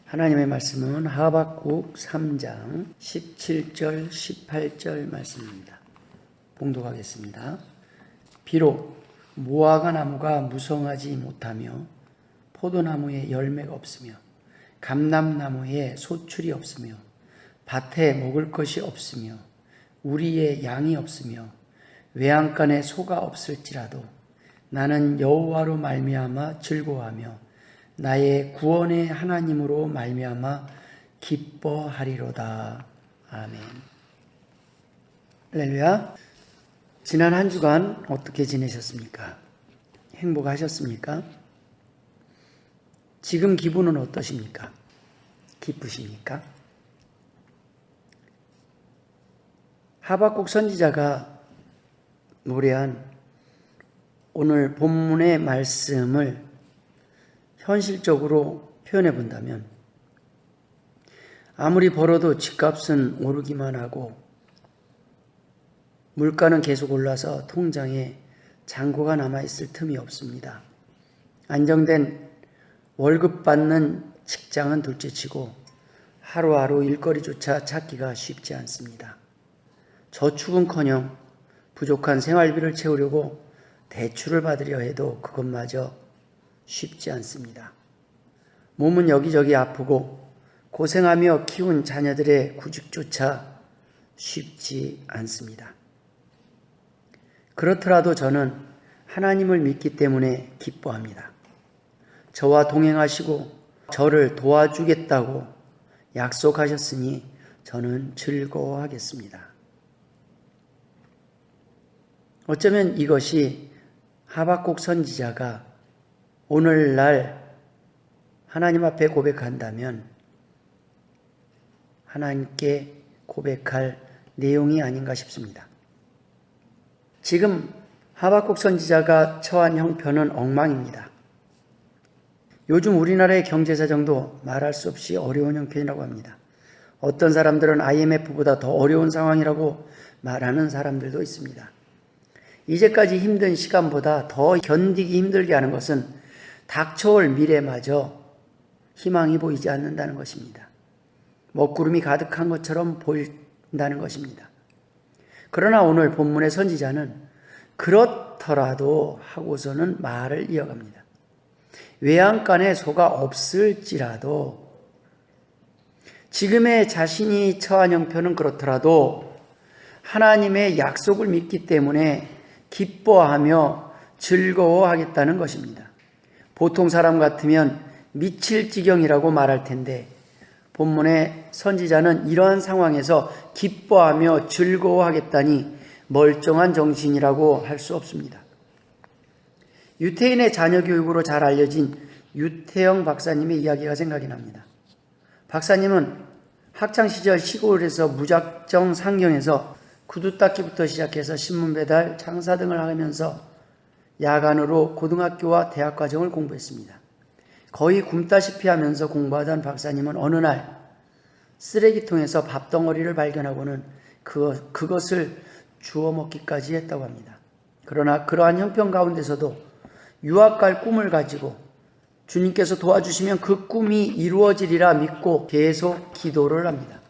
하나님의 말씀은 하박국 3장 17절 18절 말씀입니다. 봉독하겠습니다. 비록 무화과 나무가 무성하지 못하며 포도나무에 열매가 없으며 감람나무에 소출이 없으며 밭에 먹을 것이 없으며 우리의 양이 없으며 외양간에 소가 없을지라도 나는 여호와로 말미암아 즐거워하며 나의 구원의 하나님으로 말미암아 기뻐하리로다. 아멘. 할렐루야. 지난 한 주간 어떻게 지내셨습니까? 행복하셨습니까? 지금 기분은 어떠십니까? 기쁘십니까? 하박국 선지자가 노래한 오늘 본문의 말씀을 현실적으로 표현해 본다면 아무리 벌어도 집값은 오르기만 하고 물가는 계속 올라서 통장에 잔고가 남아있을 틈이 없습니다. 안정된 월급 받는 직장은 둘째치고 하루하루 일거리조차 찾기가 쉽지 않습니다. 저축은커녕 부족한 생활비를 채우려고 대출을 받으려 해도 그것마저 쉽지 않습니다. 몸은 여기저기 아프고 고생하며 키운 자녀들의 구직조차 쉽지 않습니다. 그렇더라도 저는 하나님을 믿기 때문에 기뻐합니다. 저와 동행하시고 저를 도와주겠다고 약속하셨으니 저는 즐거워하겠습니다. 어쩌면 이것이 하박국 선지자가 오늘날 하나님 앞에 고백한다면 하나님께 고백할 내용이 아닌가 싶습니다. 지금 하박국 선지자가 처한 형편은 엉망입니다. 요즘 우리나라의 경제사정도 말할 수 없이 어려운 형편이라고 합니다. 어떤 사람들은 IMF보다 더 어려운 상황이라고 말하는 사람들도 있습니다. 이제까지 힘든 시간보다 더 견디기 힘들게 하는 것은 닥쳐올 미래마저 희망이 보이지 않는다는 것입니다. 먹구름이 가득한 것처럼 보인다는 것입니다. 그러나 오늘 본문의 선지자는 그렇더라도 하고서는 말을 이어갑니다. 외양간에 소가 없을지라도 지금의 자신이 처한 형편은 그렇더라도 하나님의 약속을 믿기 때문에 기뻐하며 즐거워하겠다는 것입니다. 보통 사람 같으면 미칠 지경이라고 말할 텐데 본문의 선지자는 이러한 상황에서 기뻐하며 즐거워하겠다니 멀쩡한 정신이라고 할 수 없습니다. 유태인의 자녀 교육으로 잘 알려진 유태영 박사님의 이야기가 생각이 납니다. 박사님은 학창시절 시골에서 무작정 상경해서 구두 닦기부터 시작해서 신문 배달, 장사 등을 하면서 야간으로 고등학교와 대학 과정을 공부했습니다. 거의 굶다시피 하면서 공부하던 박사님은 어느 날 쓰레기통에서 밥덩어리를 발견하고는 그것을 주워 먹기까지 했다고 합니다. 그러나 그러한 형편 가운데서도 유학 갈 꿈을 가지고 주님께서 도와주시면 그 꿈이 이루어지리라 믿고 계속 기도를 합니다.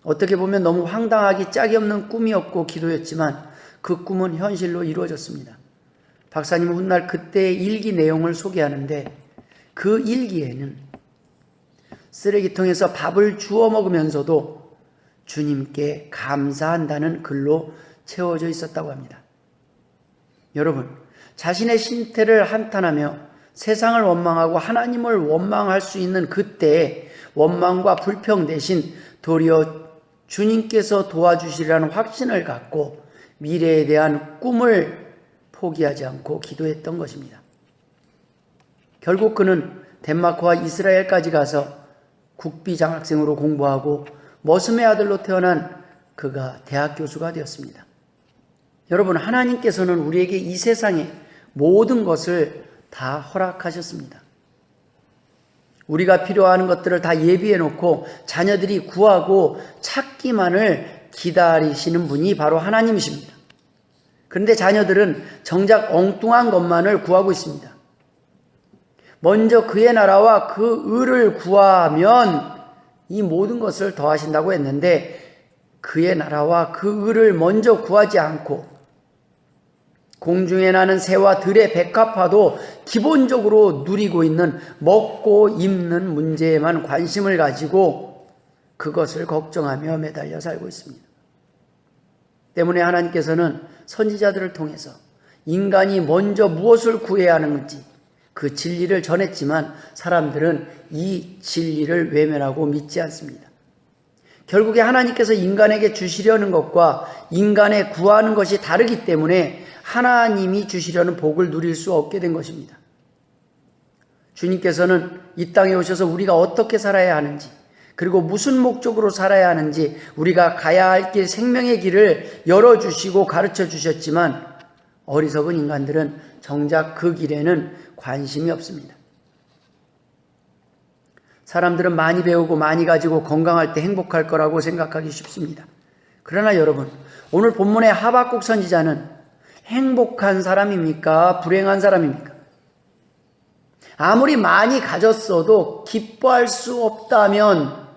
어떻게 보면 너무 황당하기 짝이 없는 꿈이었고 기도였지만 그 꿈은 현실로 이루어졌습니다. 박사님은 훗날 그때의 일기 내용을 소개하는데 그 일기에는 쓰레기통에서 밥을 주워 먹으면서도 주님께 감사한다는 글로 채워져 있었다고 합니다. 여러분, 자신의 신태를 한탄하며 세상을 원망하고 하나님을 원망할 수 있는 그때에 원망과 불평 대신 도리어 주님께서 도와주시리라는 확신을 갖고 미래에 대한 꿈을 포기하지 않고 기도했던 것입니다. 결국 그는 덴마크와 이스라엘까지 가서 국비 장학생으로 공부하고 머슴의 아들로 태어난 그가 대학 교수가 되었습니다. 여러분, 하나님께서는 우리에게 이 세상의 모든 것을 다 허락하셨습니다. 우리가 필요한 것들을 다 예비해 놓고 자녀들이 구하고 찾기만을 기다리시는 분이 바로 하나님이십니다. 그런데 자녀들은 정작 엉뚱한 것만을 구하고 있습니다. 먼저 그의 나라와 그 의를 구하면 이 모든 것을 더하신다고 했는데, 그의 나라와 그 의를 먼저 구하지 않고 공중에 나는 새와 들의 백합화도 기본적으로 누리고 있는 먹고 입는 문제에만 관심을 가지고 그것을 걱정하며 매달려 살고 있습니다. 때문에 하나님께서는 선지자들을 통해서 인간이 먼저 무엇을 구해야 하는지 그 진리를 전했지만 사람들은 이 진리를 외면하고 믿지 않습니다. 결국에 하나님께서 인간에게 주시려는 것과 인간의 구하는 것이 다르기 때문에 하나님이 주시려는 복을 누릴 수 없게 된 것입니다. 주님께서는 이 땅에 오셔서 우리가 어떻게 살아야 하는지, 그리고 무슨 목적으로 살아야 하는지, 우리가 가야 할 길, 생명의 길을 열어주시고 가르쳐 주셨지만 어리석은 인간들은 정작 그 길에는 관심이 없습니다. 사람들은 많이 배우고 많이 가지고 건강할 때 행복할 거라고 생각하기 쉽습니다. 그러나 여러분, 오늘 본문의 하박국 선지자는 행복한 사람입니까? 불행한 사람입니까? 아무리 많이 가졌어도 기뻐할 수 없다면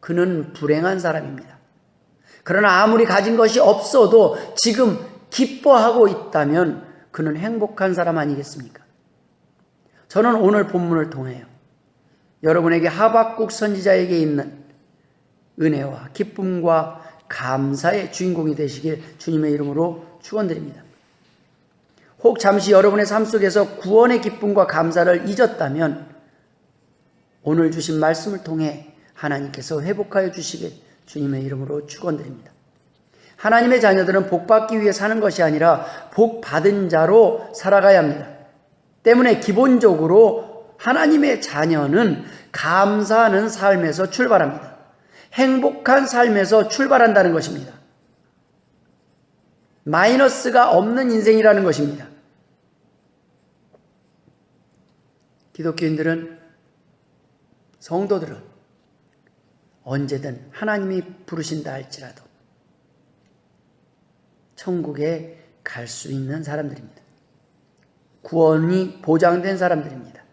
그는 불행한 사람입니다. 그러나 아무리 가진 것이 없어도 지금 기뻐하고 있다면 그는 행복한 사람 아니겠습니까? 저는 오늘 본문을 통해요, 여러분에게 하박국 선지자에게 있는 은혜와 기쁨과 감사의 주인공이 되시길 주님의 이름으로 축원드립니다. 혹 잠시 여러분의 삶 속에서 구원의 기쁨과 감사를 잊었다면 오늘 주신 말씀을 통해 하나님께서 회복하여 주시길 주님의 이름으로 축원드립니다. 하나님의 자녀들은 복받기 위해 사는 것이 아니라 복받은 자로 살아가야 합니다. 때문에 기본적으로 하나님의 자녀는 감사하는 삶에서 출발합니다. 행복한 삶에서 출발한다는 것입니다. 마이너스가 없는 인생이라는 것입니다. 기독교인들은, 성도들은 언제든 하나님이 부르신다 할지라도 천국에 갈 수 있는 사람들입니다. 구원이 보장된 사람들입니다.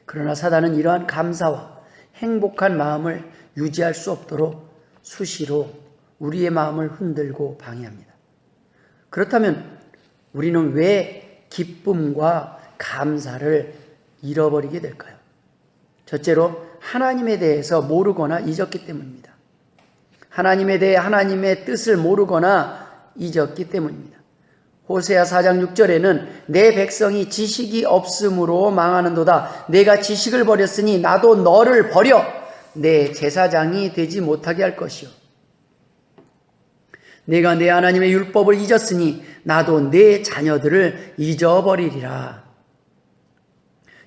그러나 사단은 이러한 감사와 행복한 마음을 유지할 수 없도록 수시로 우리의 마음을 흔들고 방해합니다. 그렇다면 우리는 왜 기쁨과 감사를 잃어버리게 될까요? 첫째로 하나님에 대해서 모르거나 잊었기 때문입니다. 하나님에 대해 하나님의 뜻을 모르거나 잊었기 때문입니다. 호세아 4장 6절에는 내 백성이 지식이 없음으로 망하는도다. 내가 지식을 버렸으니 나도 너를 버려 내 제사장이 되지 못하게 할 것이요. 내가 내 하나님의 율법을 잊었으니 나도 내 자녀들을 잊어버리리라.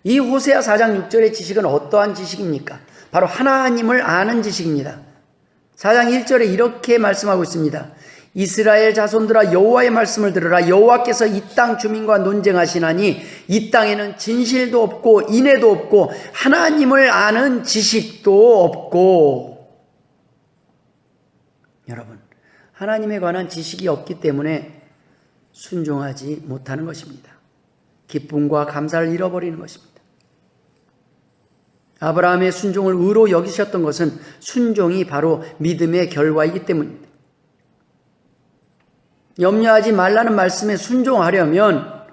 이 호세아 4장 6절의 지식은 어떠한 지식입니까? 바로 하나님을 아는 지식입니다. 4장 1절에 이렇게 말씀하고 있습니다. 이스라엘 자손들아 여호와의 말씀을 들으라. 여호와께서 이 땅 주민과 논쟁하시나니 이 땅에는 진실도 없고 인애도 없고 하나님을 아는 지식도 없고. 여러분, 하나님에 관한 지식이 없기 때문에 순종하지 못하는 것입니다. 기쁨과 감사를 잃어버리는 것입니다. 아브라함의 순종을 의로 여기셨던 것은 순종이 바로 믿음의 결과이기 때문입니다. 염려하지 말라는 말씀에 순종하려면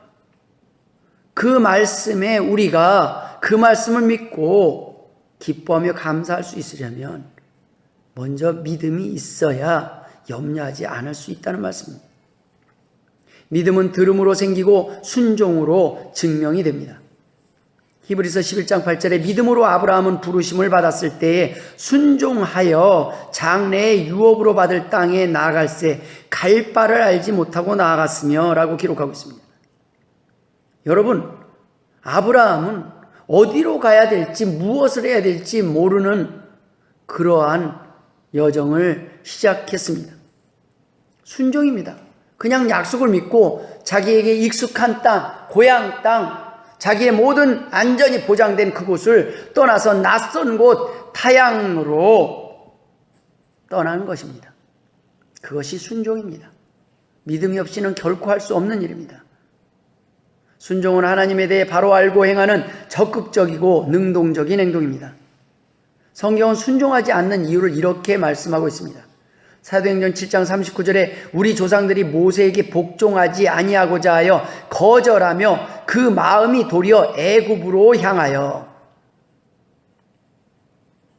그 말씀에 우리가 그 말씀을 믿고 기뻐하며 감사할 수 있으려면 먼저 믿음이 있어야 염려하지 않을 수 있다는 말씀입니다. 믿음은 들음으로 생기고 순종으로 증명이 됩니다. 히브리서 11장 8절에 믿음으로 아브라함은 부르심을 받았을 때에 순종하여 장래의 유업으로 받을 땅에 나아갈새 갈 바를 알지 못하고 나아갔으며 라고 기록하고 있습니다. 여러분, 아브라함은 어디로 가야 될지 무엇을 해야 될지 모르는 그러한 여정을 시작했습니다. 순종입니다. 그냥 약속을 믿고 자기에게 익숙한 땅, 고향 땅, 자기의 모든 안전이 보장된 그곳을 떠나서 낯선 곳 타향으로 떠나는 것입니다. 그것이 순종입니다. 믿음이 없이는 결코 할 수 없는 일입니다. 순종은 하나님에 대해 바로 알고 행하는 적극적이고 능동적인 행동입니다. 성경은 순종하지 않는 이유를 이렇게 말씀하고 있습니다. 사도행전 7장 39절에 우리 조상들이 모세에게 복종하지 아니하고자 하여 거절하며 그 마음이 도리어 애굽으로 향하여,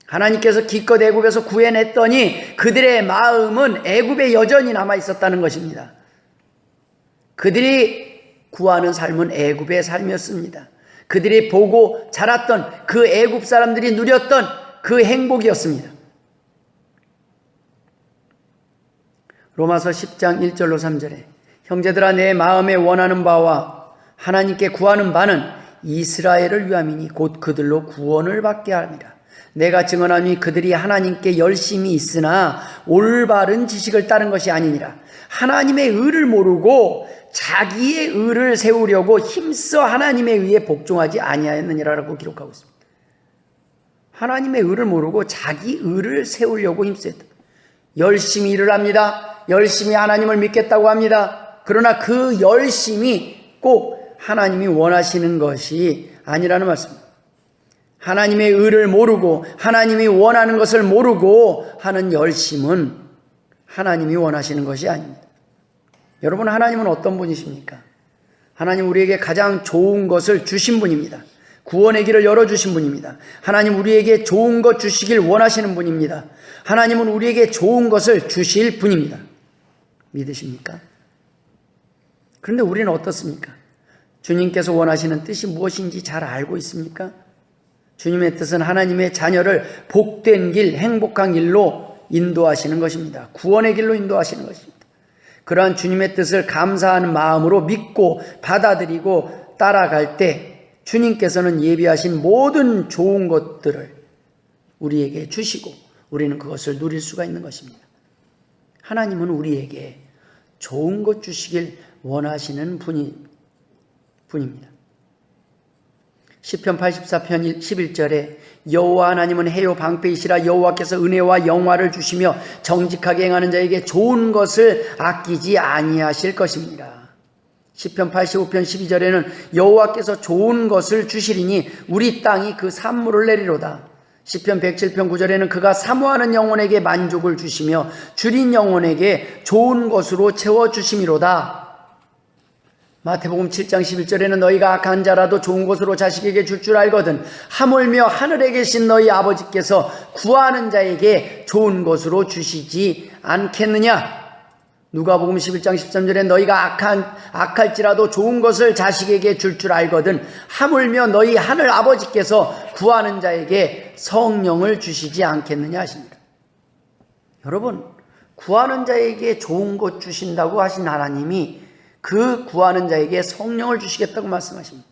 하나님께서 기껏 애굽에서 구해냈더니 그들의 마음은 애굽에 여전히 남아 있었다는 것입니다. 그들이 구하는 삶은 애굽의 삶이었습니다. 그들이 보고 자랐던 그 애굽 사람들이 누렸던 그 행복이었습니다. 로마서 10장 1절로 3절에 형제들아 내 마음에 원하는 바와 하나님께 구하는 바는 이스라엘을 위함이니 곧 그들로 구원을 받게 합니다. 내가 증언하니 그들이 하나님께 열심히 있으나 올바른 지식을 따른 것이 아니니라. 하나님의 의를 모르고 자기의 의를 세우려고 힘써 하나님에 의해 복종하지 아니하였느니라라고 기록하고 있습니다. 하나님의 의를 모르고 자기 의를 세우려고 힘쓰였다. 열심히 일을 합니다. 열심히 하나님을 믿겠다고 합니다. 그러나 그 열심이 꼭 하나님이 원하시는 것이 아니라는 말씀입니다. 하나님의 의를 모르고 하나님이 원하는 것을 모르고 하는 열심은 하나님이 원하시는 것이 아닙니다. 여러분, 하나님은 어떤 분이십니까? 하나님 우리에게 가장 좋은 것을 주신 분입니다. 구원의 길을 열어주신 분입니다. 하나님 우리에게 좋은 것 주시길 원하시는 분입니다. 하나님은 우리에게 좋은 것을 주실 분입니다. 믿으십니까? 그런데 우리는 어떻습니까? 주님께서 원하시는 뜻이 무엇인지 잘 알고 있습니까? 주님의 뜻은 하나님의 자녀를 복된 길, 행복한 길로 인도하시는 것입니다. 구원의 길로 인도하시는 것입니다. 그러한 주님의 뜻을 감사하는 마음으로 믿고 받아들이고 따라갈 때 주님께서는 예비하신 모든 좋은 것들을 우리에게 주시고 우리는 그것을 누릴 수가 있는 것입니다. 하나님은 우리에게 좋은 것 주시길 원하시는 분입니다. 시편 84편 11절에 여호와 하나님은 해요 방패이시라. 여호와께서 은혜와 영화를 주시며 정직하게 행하는 자에게 좋은 것을 아끼지 아니하실 것입니다. 시편 85편 12절에는 여호와께서 좋은 것을 주시리니 우리 땅이 그 산물을 내리로다. 시편 107편 9절에는 그가 사모하는 영혼에게 만족을 주시며 줄인 영혼에게 좋은 것으로 채워주심이로다. 마태복음 7장 11절에는 너희가 악한 자라도 좋은 것으로 자식에게 줄 알거든 하물며 하늘에 계신 너희 아버지께서 구하는 자에게 좋은 것으로 주시지 않겠느냐. 누가복음 11장 13절에 너희가 악할지라도 좋은 것을 자식에게 줄 알거든 하물며 너희 하늘 아버지께서 구하는 자에게 성령을 주시지 않겠느냐 하십니다. 여러분, 구하는 자에게 좋은 것 주신다고 하신 하나님이 그 구하는 자에게 성령을 주시겠다고 말씀하십니다.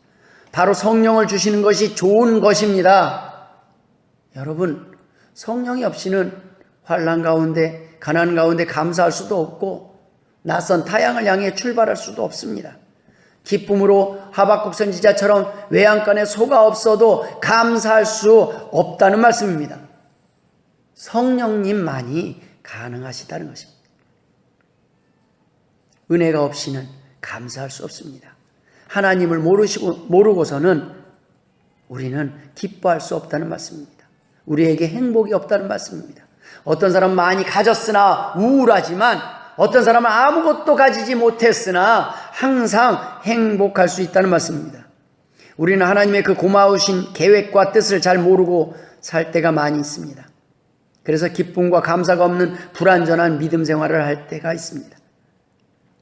바로 성령을 주시는 것이 좋은 것입니다. 여러분, 성령이 없이는 환난 가운데, 가난 가운데 감사할 수도 없고 낯선 타향을 향해 출발할 수도 없습니다. 기쁨으로 하박국 선지자처럼 외양간에 소가 없어도 감사할 수 없다는 말씀입니다. 성령님만이 가능하시다는 것입니다. 은혜가 없이는 감사할 수 없습니다. 하나님을 모르고서는 우리는 기뻐할 수 없다는 말씀입니다. 우리에게 행복이 없다는 말씀입니다. 어떤 사람은 많이 가졌으나 우울하지만 어떤 사람은 아무것도 가지지 못했으나 항상 행복할 수 있다는 말씀입니다. 우리는 하나님의 그 고마우신 계획과 뜻을 잘 모르고 살 때가 많이 있습니다. 그래서 기쁨과 감사가 없는 불완전한 믿음 생활을 할 때가 있습니다.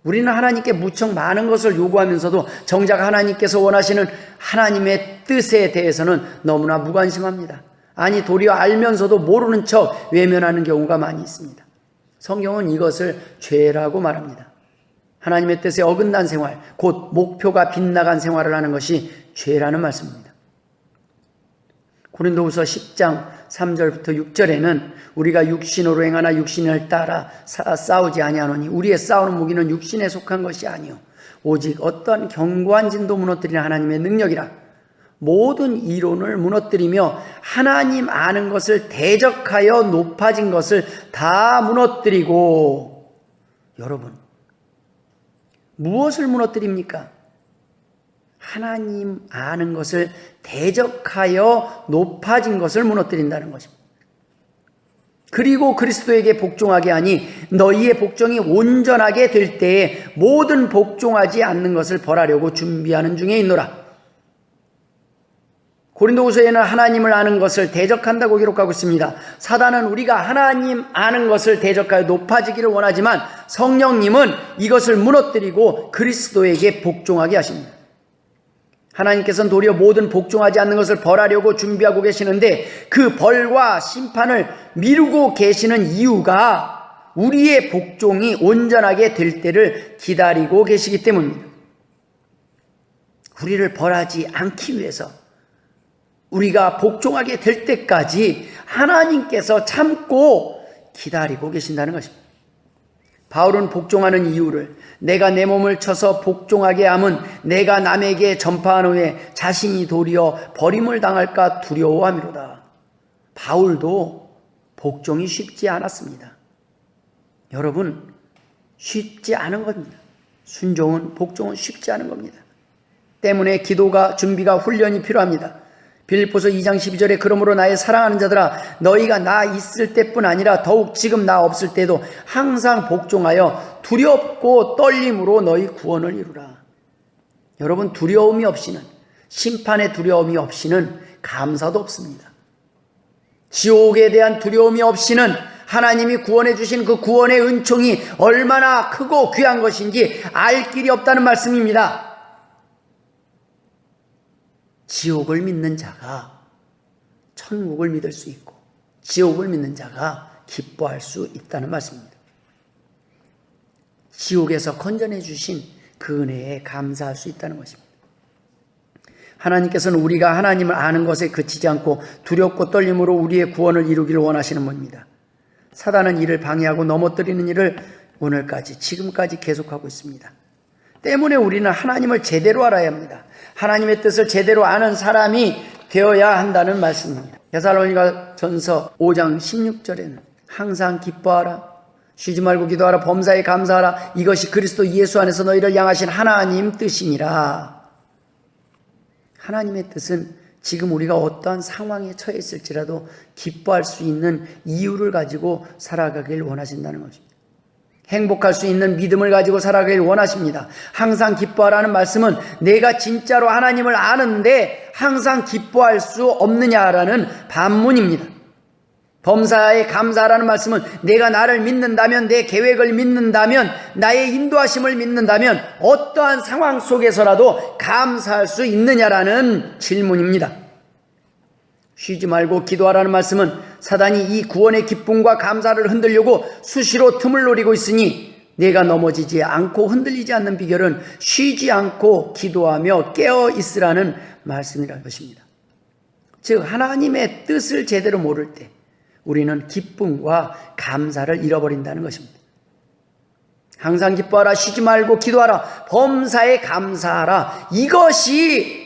우리는 하나님께 무척 많은 것을 요구하면서도 정작 하나님께서 원하시는 하나님의 뜻에 대해서는 너무나 무관심합니다. 아니, 도리어 알면서도 모르는 척 외면하는 경우가 많이 있습니다. 성경은 이것을 죄라고 말합니다. 하나님의 뜻에 어긋난 생활, 곧 목표가 빗나간 생활을 하는 것이 죄라는 말씀입니다. 고린도후서 10장 3절부터 6절에는 우리가 육신으로 행하나 육신을 따라 싸우지 아니하노니 우리의 싸우는 무기는 육신에 속한 것이 아니요 오직 어떠한 견고한 진도 무너뜨리는 하나님의 능력이라. 모든 이론을 무너뜨리며 하나님 아는 것을 대적하여 높아진 것을 다 무너뜨리고. 여러분, 무엇을 무너뜨립니까? 하나님 아는 것을 대적하여 높아진 것을 무너뜨린다는 것입니다. 그리고 그리스도에게 복종하게 하니 너희의 복종이 온전하게 될 때에 모든 복종하지 않는 것을 벌하려고 준비하는 중에 있노라. 고린도후서에는 하나님을 아는 것을 대적한다고 기록하고 있습니다. 사단은 우리가 하나님 아는 것을 대적하여 높아지기를 원하지만 성령님은 이것을 무너뜨리고 그리스도에게 복종하게 하십니다. 하나님께서는 도리어 모든 복종하지 않는 것을 벌하려고 준비하고 계시는데 그 벌과 심판을 미루고 계시는 이유가 우리의 복종이 온전하게 될 때를 기다리고 계시기 때문입니다. 우리를 벌하지 않기 위해서 우리가 복종하게 될 때까지 하나님께서 참고 기다리고 계신다는 것입니다. 바울은 복종하는 이유를 내가 내 몸을 쳐서 복종하게 함은 내가 남에게 전파한 후에 자신이 도리어 버림을 당할까 두려워함이로다. 바울도 복종이 쉽지 않았습니다. 여러분, 쉽지 않은 겁니다. 순종은, 복종은 쉽지 않은 겁니다. 때문에 기도가, 준비가, 훈련이 필요합니다. 빌립보서 2장 12절에 그러므로 나의 사랑하는 자들아 너희가 나 있을 때뿐 아니라 더욱 지금 나 없을 때도 항상 복종하여 두렵고 떨림으로 너희 구원을 이루라. 여러분, 두려움이 없이는, 심판의 두려움이 없이는 감사도 없습니다. 지옥에 대한 두려움이 없이는 하나님이 구원해 주신 그 구원의 은총이 얼마나 크고 귀한 것인지 알 길이 없다는 말씀입니다. 지옥을 믿는 자가 천국을 믿을 수 있고 지옥을 믿는 자가 기뻐할 수 있다는 말씀입니다. 지옥에서 건져내 주신 그 은혜에 감사할 수 있다는 것입니다. 하나님께서는 우리가 하나님을 아는 것에 그치지 않고 두렵고 떨림으로 우리의 구원을 이루기를 원하시는 분입니다. 사단은 이를 방해하고 넘어뜨리는 일을 오늘까지, 지금까지 계속하고 있습니다. 때문에 우리는 하나님을 제대로 알아야 합니다. 하나님의 뜻을 제대로 아는 사람이 되어야 한다는 말씀입니다. 데살로니가 전서 5장 16절에는 항상 기뻐하라, 쉬지 말고 기도하라, 범사에 감사하라, 이것이 그리스도 예수 안에서 너희를 향하신 하나님 뜻이니라. 하나님의 뜻은 지금 우리가 어떠한 상황에 처해 있을지라도 기뻐할 수 있는 이유를 가지고 살아가길 원하신다는 것입니다. 행복할 수 있는 믿음을 가지고 살아가길 원하십니다. 항상 기뻐하라는 말씀은 내가 진짜로 하나님을 아는데 항상 기뻐할 수 없느냐라는 반문입니다. 범사에 감사하라는 말씀은 내가 나를 믿는다면, 내 계획을 믿는다면, 나의 인도하심을 믿는다면 어떠한 상황 속에서라도 감사할 수 있느냐라는 질문입니다. 쉬지 말고 기도하라는 말씀은 사단이 이 구원의 기쁨과 감사를 흔들려고 수시로 틈을 노리고 있으니 내가 넘어지지 않고 흔들리지 않는 비결은 쉬지 않고 기도하며 깨어 있으라는 말씀이라는 것입니다. 즉 하나님의 뜻을 제대로 모를 때 우리는 기쁨과 감사를 잃어버린다는 것입니다. 항상 기뻐하라, 쉬지 말고 기도하라, 범사에 감사하라, 이것이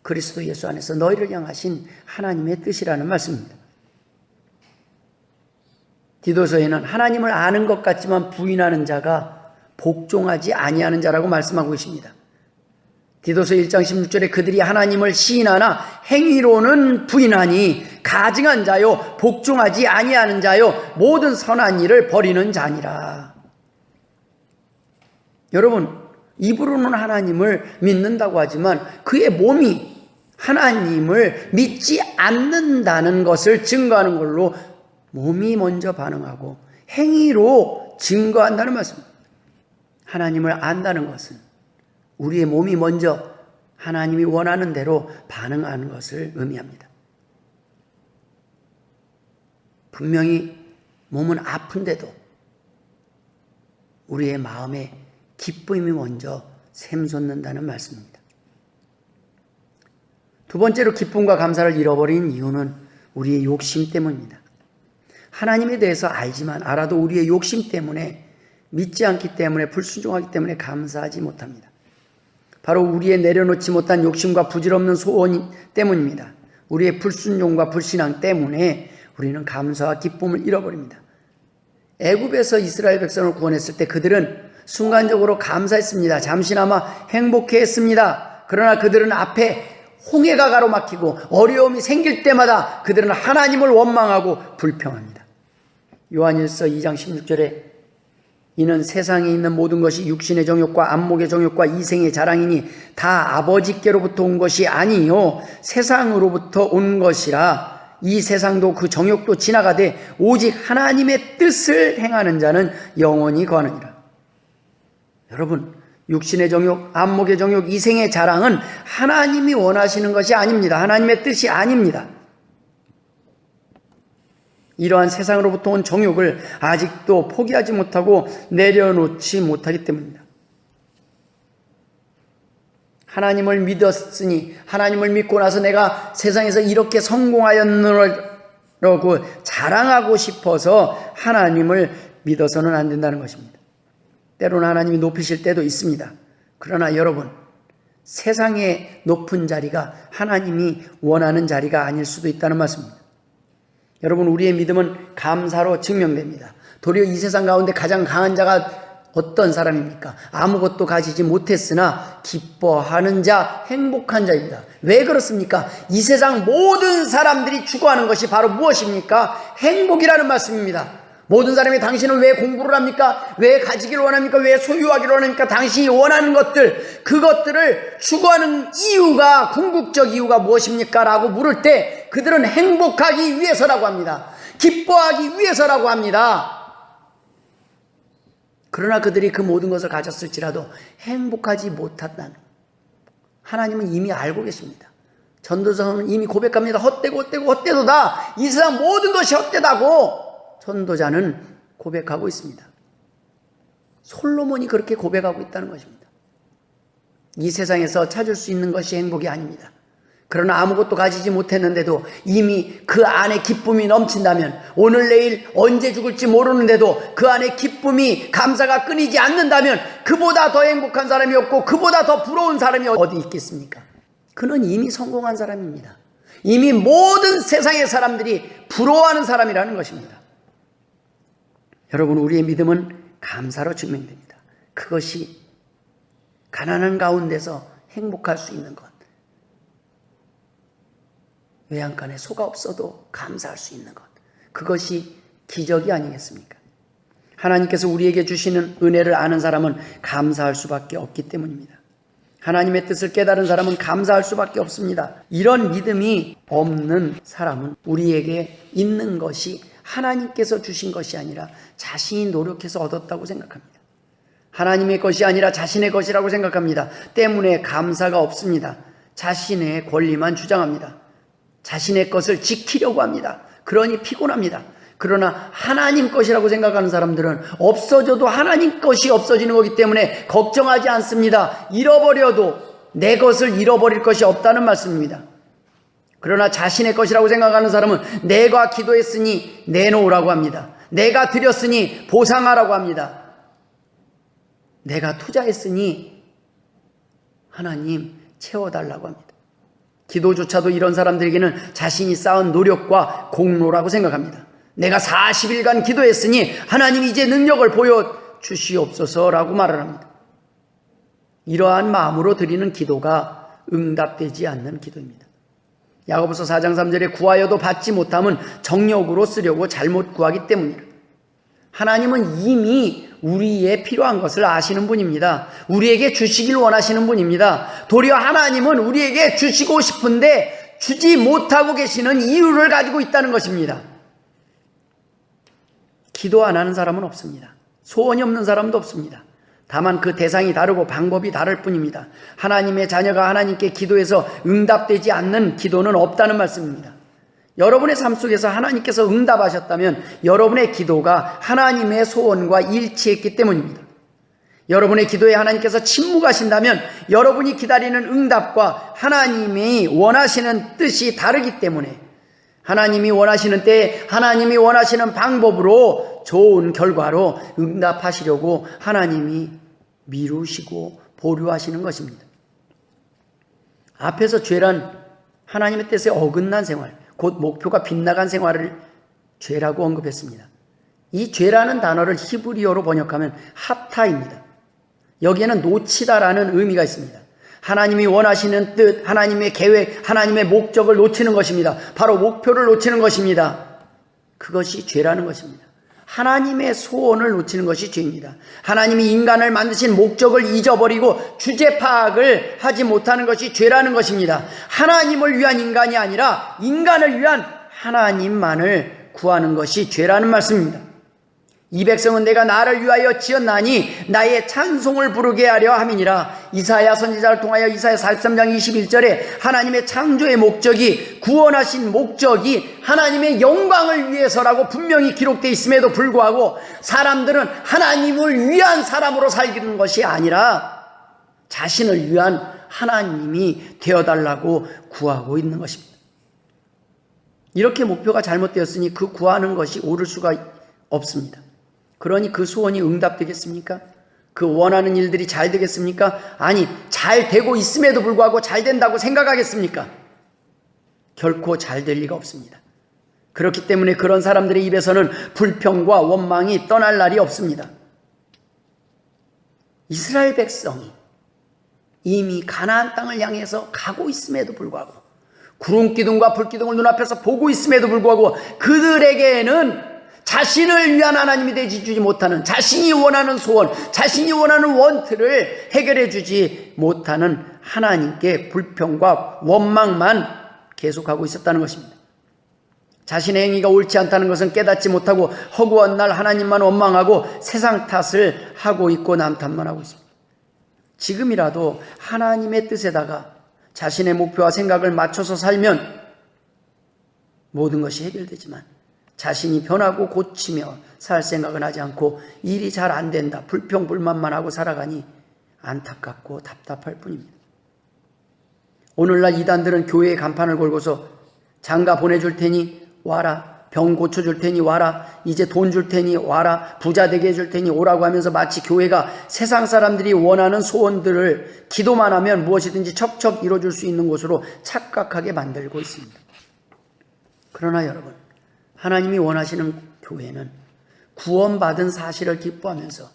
그리스도 예수 안에서 너희를 향하신 하나님의 뜻이라는 말씀입니다. 디도서에는 하나님을 아는 것 같지만 부인하는 자가 복종하지 아니하는 자라고 말씀하고 계십니다. 디도서 1장 16절에 그들이 하나님을 시인하나 행위로는 부인하니 가증한 자요 복종하지 아니하는 자요 모든 선한 일을 버리는 자니라. 여러분, 입으로는 하나님을 믿는다고 하지만 그의 몸이 하나님을 믿지 않는다는 것을 증거하는 걸로 몸이 먼저 반응하고 행위로 증거한다는 말씀입니다. 하나님을 안다는 것은 우리의 몸이 먼저 하나님이 원하는 대로 반응하는 것을 의미합니다. 분명히 몸은 아픈데도 우리의 마음에 기쁨이 먼저 샘솟는다는 말씀입니다. 두 번째로 기쁨과 감사를 잃어버린 이유는 우리의 욕심 때문입니다. 하나님에 대해서 알지만 알아도 우리의 욕심 때문에, 믿지 않기 때문에, 불순종하기 때문에 감사하지 못합니다. 바로 우리의 내려놓지 못한 욕심과 부질없는 소원 때문입니다. 우리의 불순종과 불신앙 때문에 우리는 감사와 기쁨을 잃어버립니다. 애굽에서 이스라엘 백성을 구원했을 때 그들은 순간적으로 감사했습니다. 잠시나마 행복해했습니다. 그러나 그들은 앞에 홍해가 가로막히고 어려움이 생길 때마다 그들은 하나님을 원망하고 불평합니다. 요한일서 2장 16절에 이는 세상에 있는 모든 것이 육신의 정욕과 안목의 정욕과 이생의 자랑이니 다 아버지께로부터 온 것이 아니요 세상으로부터 온 것이라. 이 세상도 그 정욕도 지나가되 오직 하나님의 뜻을 행하는 자는 영원히 거하느니라. 여러분, 육신의 정욕, 안목의 정욕, 이생의 자랑은 하나님이 원하시는 것이 아닙니다. 하나님의 뜻이 아닙니다. 이러한 세상으로부터 온 정욕을 아직도 포기하지 못하고 내려놓지 못하기 때문입니다. 하나님을 믿었으니, 하나님을 믿고 나서 내가 세상에서 이렇게 성공하였노라고 자랑하고 싶어서 하나님을 믿어서는 안 된다는 것입니다. 때로는 하나님이 높이실 때도 있습니다. 그러나 여러분, 세상의 높은 자리가 하나님이 원하는 자리가 아닐 수도 있다는 말씀입니다. 여러분, 우리의 믿음은 감사로 증명됩니다. 도리어 이 세상 가운데 가장 강한 자가 어떤 사람입니까? 아무것도 가지지 못했으나 기뻐하는 자, 행복한 자입니다. 왜 그렇습니까? 이 세상 모든 사람들이 추구하는 것이 바로 무엇입니까? 행복이라는 말씀입니다. 모든 사람이 당신은 왜 공부를 합니까? 왜 가지기를 원합니까? 왜 소유하기를 원합니까? 당신이 원하는 것들, 그것들을 추구하는 이유가, 궁극적 이유가 무엇입니까? 라고 물을 때 그들은 행복하기 위해서라고 합니다. 기뻐하기 위해서라고 합니다. 그러나 그들이 그 모든 것을 가졌을지라도 행복하지 못한다는, 하나님은 이미 알고 계십니다. 전도서는 이미 고백합니다. 헛되도다. 이 세상 모든 것이 헛되다고 전도자는 고백하고 있습니다. 솔로몬이 그렇게 고백하고 있다는 것입니다. 이 세상에서 찾을 수 있는 것이 행복이 아닙니다. 그러나 아무것도 가지지 못했는데도 이미 그 안에 기쁨이 넘친다면, 오늘 내일 언제 죽을지 모르는데도 그 안에 기쁨이, 감사가 끊이지 않는다면 그보다 더 행복한 사람이 없고 그보다 더 부러운 사람이 어디 있겠습니까? 그는 이미 성공한 사람입니다. 이미 모든 세상의 사람들이 부러워하는 사람이라는 것입니다. 여러분, 우리의 믿음은 감사로 증명됩니다. 그것이 가난한 가운데서 행복할 수 있는 것, 외양간에 소가 없어도 감사할 수 있는 것, 그것이 기적이 아니겠습니까? 하나님께서 우리에게 주시는 은혜를 아는 사람은 감사할 수밖에 없기 때문입니다. 하나님의 뜻을 깨달은 사람은 감사할 수밖에 없습니다. 이런 믿음이 없는 사람은 우리에게 있는 것이 하나님께서 주신 것이 아니라 자신이 노력해서 얻었다고 생각합니다. 하나님의 것이 아니라 자신의 것이라고 생각합니다. 때문에 감사가 없습니다. 자신의 권리만 주장합니다. 자신의 것을 지키려고 합니다. 그러니 피곤합니다. 그러나 하나님 것이라고 생각하는 사람들은 없어져도 하나님 것이 없어지는 거기 때문에 걱정하지 않습니다. 잃어버려도 내 것을 잃어버릴 것이 없다는 말씀입니다. 그러나 자신의 것이라고 생각하는 사람은 내가 기도했으니 내놓으라고 합니다. 내가 드렸으니 보상하라고 합니다. 내가 투자했으니 하나님 채워달라고 합니다. 기도조차도 이런 사람들에게는 자신이 쌓은 노력과 공로라고 생각합니다. 내가 40일간 기도했으니 하나님 이제 능력을 보여주시옵소서라고 말을 합니다. 이러한 마음으로 드리는 기도가 응답되지 않는 기도입니다. 야고보서 4장 3절에 구하여도 받지 못함은 정욕으로 쓰려고 잘못 구하기 때문이라. 하나님은 이미 우리의 필요한 것을 아시는 분입니다. 우리에게 주시길 원하시는 분입니다. 도리어 하나님은 우리에게 주시고 싶은데 주지 못하고 계시는 이유를 가지고 있다는 것입니다. 기도 안 하는 사람은 없습니다. 소원이 없는 사람도 없습니다. 다만 그 대상이 다르고 방법이 다를 뿐입니다. 하나님의 자녀가 하나님께 기도해서 응답되지 않는 기도는 없다는 말씀입니다. 여러분의 삶 속에서 하나님께서 응답하셨다면 여러분의 기도가 하나님의 소원과 일치했기 때문입니다. 여러분의 기도에 하나님께서 침묵하신다면 여러분이 기다리는 응답과 하나님이 원하시는 뜻이 다르기 때문에, 하나님이 원하시는 때에 하나님이 원하시는 방법으로 좋은 결과로 응답하시려고 하나님이 미루시고 보류하시는 것입니다. 앞에서 죄란 하나님의 뜻에 어긋난 생활, 곧 목표가 빗나간 생활을 죄라고 언급했습니다. 이 죄라는 단어를 히브리어로 번역하면 하타입니다. 여기에는 놓치다라는 의미가 있습니다. 하나님이 원하시는 뜻, 하나님의 계획, 하나님의 목적을 놓치는 것입니다. 바로 목표를 놓치는 것입니다. 그것이 죄라는 것입니다. 하나님의 소원을 놓치는 것이 죄입니다. 하나님이 인간을 만드신 목적을 잊어버리고 주제 파악을 하지 못하는 것이 죄라는 것입니다. 하나님을 위한 인간이 아니라 인간을 위한 하나님만을 구하는 것이 죄라는 말씀입니다. 이 백성은 내가 나를 위하여 지었나니 나의 찬송을 부르게 하려 함이니라. 이사야 선지자를 통하여 이사야 43장 21절에 하나님의 창조의 목적이, 구원하신 목적이 하나님의 영광을 위해서라고 분명히 기록되어 있음에도 불구하고 사람들은 하나님을 위한 사람으로 살기는 것이 아니라 자신을 위한 하나님이 되어달라고 구하고 있는 것입니다. 이렇게 목표가 잘못되었으니 그 구하는 것이 옳을 수가 없습니다. 그러니 그 소원이 응답되겠습니까? 그 원하는 일들이 잘 되겠습니까? 아니, 잘 되고 있음에도 불구하고 잘 된다고 생각하겠습니까? 결코 잘 될 리가 없습니다. 그렇기 때문에 그런 사람들의 입에서는 불평과 원망이 떠날 날이 없습니다. 이스라엘 백성이 이미 가나안 땅을 향해서 가고 있음에도 불구하고, 구름 기둥과 불 기둥을 눈앞에서 보고 있음에도 불구하고 그들에게는 자신을 위한 하나님이 되어주지 못하는, 자신이 원하는 소원, 자신이 원하는 원트를 해결해 주지 못하는 하나님께 불평과 원망만 계속하고 있었다는 것입니다. 자신의 행위가 옳지 않다는 것은 깨닫지 못하고 허구한 날 하나님만 원망하고 세상 탓을 하고 있고 남 탓만 하고 있습니다. 지금이라도 하나님의 뜻에다가 자신의 목표와 생각을 맞춰서 살면 모든 것이 해결되지만, 자신이 변하고 고치며 살 생각은 하지 않고 일이 잘 안 된다, 불평불만만 하고 살아가니 안타깝고 답답할 뿐입니다. 오늘날 이단들은 교회에 간판을 걸고서 장가 보내줄 테니 와라, 병 고쳐줄 테니 와라, 이제 돈 줄 테니 와라, 부자 되게 해줄 테니 오라고 하면서 마치 교회가 세상 사람들이 원하는 소원들을 기도만 하면 무엇이든지 척척 이뤄줄 수 있는 곳으로 착각하게 만들고 있습니다. 그러나 여러분, 하나님이 원하시는 교회는 구원받은 사실을 기뻐하면서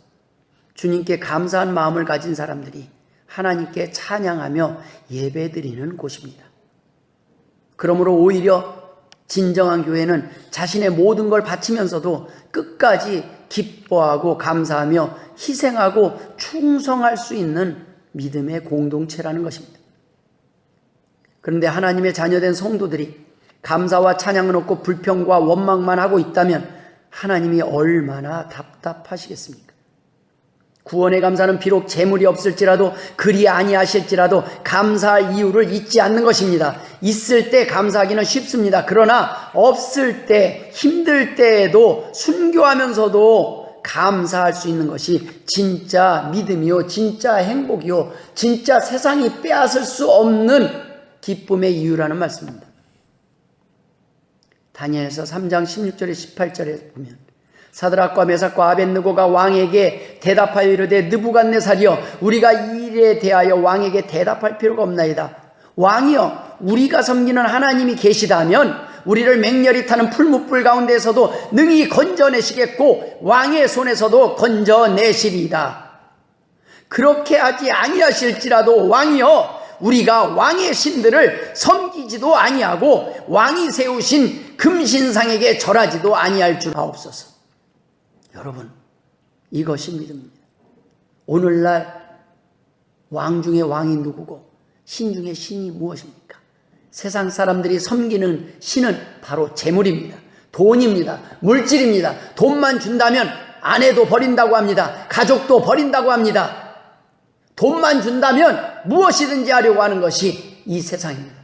주님께 감사한 마음을 가진 사람들이 하나님께 찬양하며 예배드리는 곳입니다. 그러므로 오히려 진정한 교회는 자신의 모든 걸 바치면서도 끝까지 기뻐하고 감사하며 희생하고 충성할 수 있는 믿음의 공동체라는 것입니다. 그런데 하나님의 자녀된 성도들이 감사와 찬양은 없고 불평과 원망만 하고 있다면 하나님이 얼마나 답답하시겠습니까? 구원의 감사는 비록 재물이 없을지라도, 그리 아니하실지라도 감사할 이유를 잊지 않는 것입니다. 있을 때 감사하기는 쉽습니다. 그러나 없을 때, 힘들 때에도 순교하면서도 감사할 수 있는 것이 진짜 믿음이요, 진짜 행복이요, 진짜 세상이 빼앗을 수 없는 기쁨의 이유라는 말씀입니다. 다니엘서 3장 16절에 18절에 보면 사드락과 메삭과 아벳느고가 왕에게 대답하여 이르되 느부갓네살이여, 우리가 이 일에 대하여 왕에게 대답할 필요가 없나이다. 왕이여, 우리가 섬기는 하나님이 계시다면 우리를 맹렬히 타는 풀무불 가운데서도 능히 건져내시겠고 왕의 손에서도 건져내시리이다. 그렇게 하지 아니하실지라도 왕이여, 우리가 왕의 신들을 섬기지도 아니하고 왕이 세우신 금신상에게 절하지도 아니할 줄 아옵소서. 여러분, 이것이 믿음입니다. 오늘날 왕 중에 왕이 누구고 신 중에 신이 무엇입니까? 세상 사람들이 섬기는 신은 바로 재물입니다. 돈입니다. 물질입니다. 돈만 준다면 아내도 버린다고 합니다. 가족도 버린다고 합니다. 돈만 준다면 무엇이든지 하려고 하는 것이 이 세상입니다.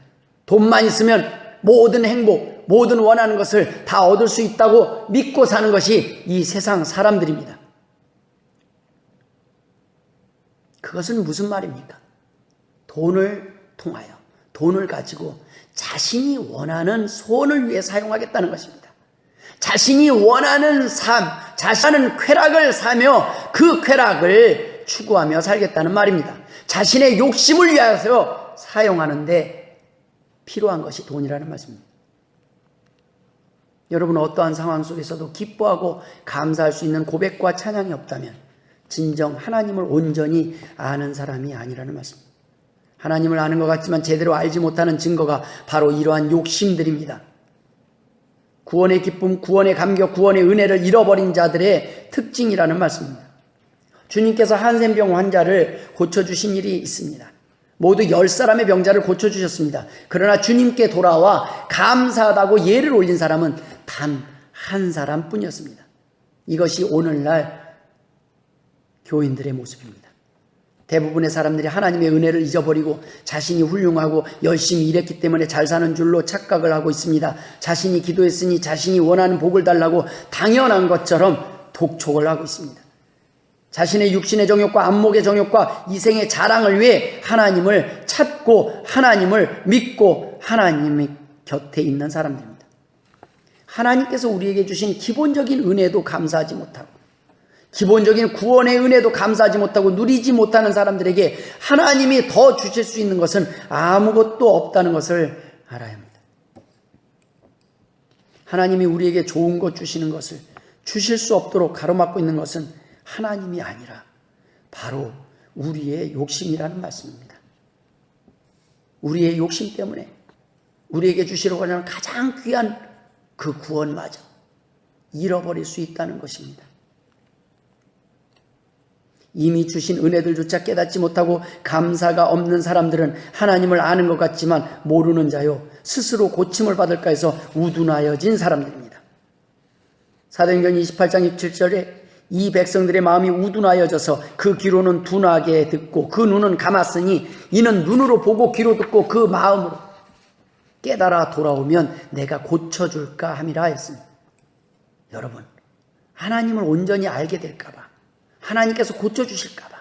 돈만 있으면 모든 행복, 모든 원하는 것을 다 얻을 수 있다고 믿고 사는 것이 이 세상 사람들입니다. 그것은 무슨 말입니까? 돈을 통하여, 돈을 가지고 자신이 원하는 소원을 위해 사용하겠다는 것입니다. 자신이 원하는 삶, 자신은 쾌락을 사며 그 쾌락을 추구하며 살겠다는 말입니다. 자신의 욕심을 위하여 사용하는데 필요한 것이 돈이라는 말씀입니다. 여러분은 어떠한 상황 속에서도 기뻐하고 감사할 수 있는 고백과 찬양이 없다면 진정 하나님을 온전히 아는 사람이 아니라는 말씀입니다. 하나님을 아는 것 같지만 제대로 알지 못하는 증거가 바로 이러한 욕심들입니다. 구원의 기쁨, 구원의 감격, 구원의 은혜를 잃어버린 자들의 특징이라는 말씀입니다. 주님께서 한센병 환자를 고쳐주신 일이 있습니다. 모두 10사람의 병자를 고쳐주셨습니다. 그러나 주님께 돌아와 감사하다고 예를 올린 사람은 단 한 사람뿐이었습니다. 이것이 오늘날 교인들의 모습입니다. 대부분의 사람들이 하나님의 은혜를 잊어버리고 자신이 훌륭하고 열심히 일했기 때문에 잘 사는 줄로 착각을 하고 있습니다. 자신이 기도했으니 자신이 원하는 복을 달라고 당연한 것처럼 독촉을 하고 있습니다. 자신의 육신의 정욕과 안목의 정욕과 이생의 자랑을 위해 하나님을 찾고 하나님을 믿고 하나님의 곁에 있는 사람들입니다. 하나님께서 우리에게 주신 기본적인 은혜도 감사하지 못하고 기본적인 구원의 은혜도 감사하지 못하고 누리지 못하는 사람들에게 하나님이 더 주실 수 있는 것은 아무것도 없다는 것을 알아야 합니다. 하나님이 우리에게 좋은 것 주시는 것을 주실 수 없도록 가로막고 있는 것은 하나님이 아니라 바로 우리의 욕심이라는 말씀입니다. 우리의 욕심 때문에 우리에게 주시려고 하는 가장 귀한 그 구원마저 잃어버릴 수 있다는 것입니다. 이미 주신 은혜들조차 깨닫지 못하고 감사가 없는 사람들은 하나님을 아는 것 같지만 모르는 자요 스스로 고침을 받을까 해서 우둔하여진 사람들입니다. 사도행전 28장 27절에 이 백성들의 마음이 우둔하여져서 그 귀로는 둔하게 듣고 그 눈은 감았으니 이는 눈으로 보고 귀로 듣고 그 마음으로 깨달아 돌아오면 내가 고쳐줄까 함이라 했습니다. 여러분, 하나님을 온전히 알게 될까봐, 하나님께서 고쳐주실까봐,